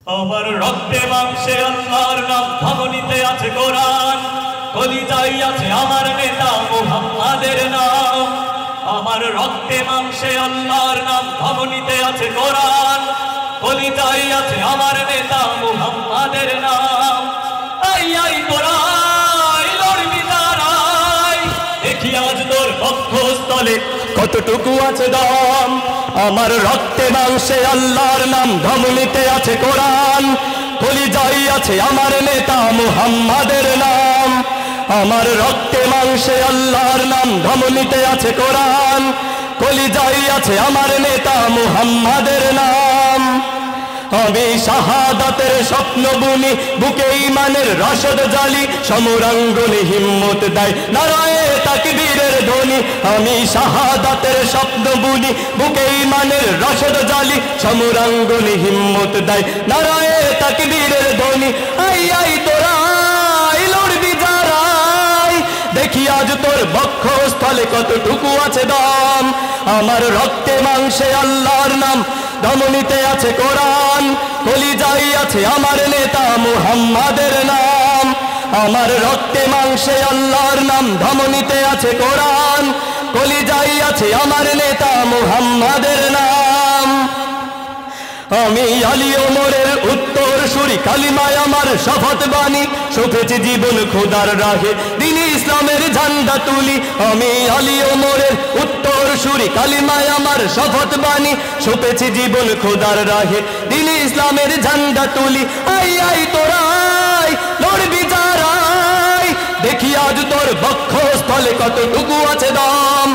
আমার রক্তে মাংসে আল্লাহর নাম, ধমনীতে আছে কোরআন, কলিজায় আছে আমার নেতা মুহাম্মাদের নাম। আমার রক্তে মাংসে আল্লাহর নাম, ধমনীতে আছে কোরআন, কলিজায় আছে আমার নেতা মুহাম্মাদের নাম। আই আই তোরা লড়বি দাঁড়াই, দেখি আজ তোর বক্ষস্থলে কতটুকু আছে দম। আমার রক্তে মাংসে আল্লাহর নাম, ধমনীতে আছে কোরআন, কলিজায় আছে আমার নেতা মুহাম্মাদের নাম। আমার রক্তে মাংসে আল্লাহর নাম, ধমনীতে আছে কোরআন, কলিজায় আছে আমার নেতা মুহাম্মাদের নাম। আমি শাহাদাতের স্বপ্ন বুনি, বুকে ঈমানের রশদ জালি, সমরাঙ্গনে হিম্মত দেয় নারায়ে তাকবীরের ধ্বনি। আমি শাহাদাতের স্বপ্ন বুনি, বুকে ঈমানের রশদ জালি, সমরাঙ্গনে হিম্মত দেয় নারায়ে তাকবীরের ধ্বনি। আই আই তোরা লড়বি যারাই, দেখি আজ তোর বক্ষস্থলে কতটুকু আছে দম। আমার রক্তে মাংসে আল্লাহর নাম, ধমনীতে আছে কোরআন, কলিজায় আছে আমার নেতা মুহাম্মাদের নাম। আমার রক্তে মাংসে আল্লাহর নাম, ধমনীতে আছে কোরআন, কলিজায় আছে আমার নেতা মুহাম্মাদের নাম। আমি আলী ওমরের উত্তর সুরি, কালিমায় আমার শপথ বাণী, সঁপেছি জীবন খোদার রাহে, দ্বীন ইসলামের ঝান্ডা তুলি। আমি আলী ওমরের উত্তর সুরি, কালিমায় আমার শপথ বাণী, সঁপেছি জীবন খোদার রাহে, দ্বীন ইসলামের ঝান্ডা তুলি। আই আই তোরাই লড়বি যারাই, দেখি আজ তোর বক্ষস্থলে কতটুকু আছে দম।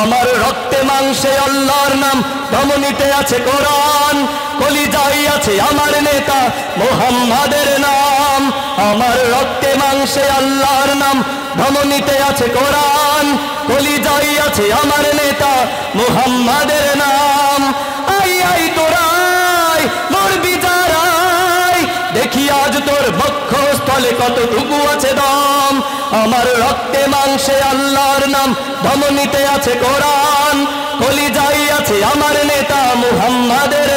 আমার রক্তে মাংসে আল্লাহর নাম, ধমনীতে আছে কোরআন, কলিজায় আছে আমার নেতা মুহাম্মাদের নাম। আমার রক্তে মাংসে আল্লাহর নাম, ধমনীতে আছে কোরআন, কলিজায় আছে আমার নেতা মুহাম্মাদের নাম। আই আই তোরাই লড়বি যারাই, দেখি আজ তোর বক্ষস্থলে কতটুকু আছে দম। আমার রক্তে মাংসে আল্লাহর নাম, ধমনীতে আছে কোরআন, কলিজায় আছে আমার নেতা মুহাম্মাদের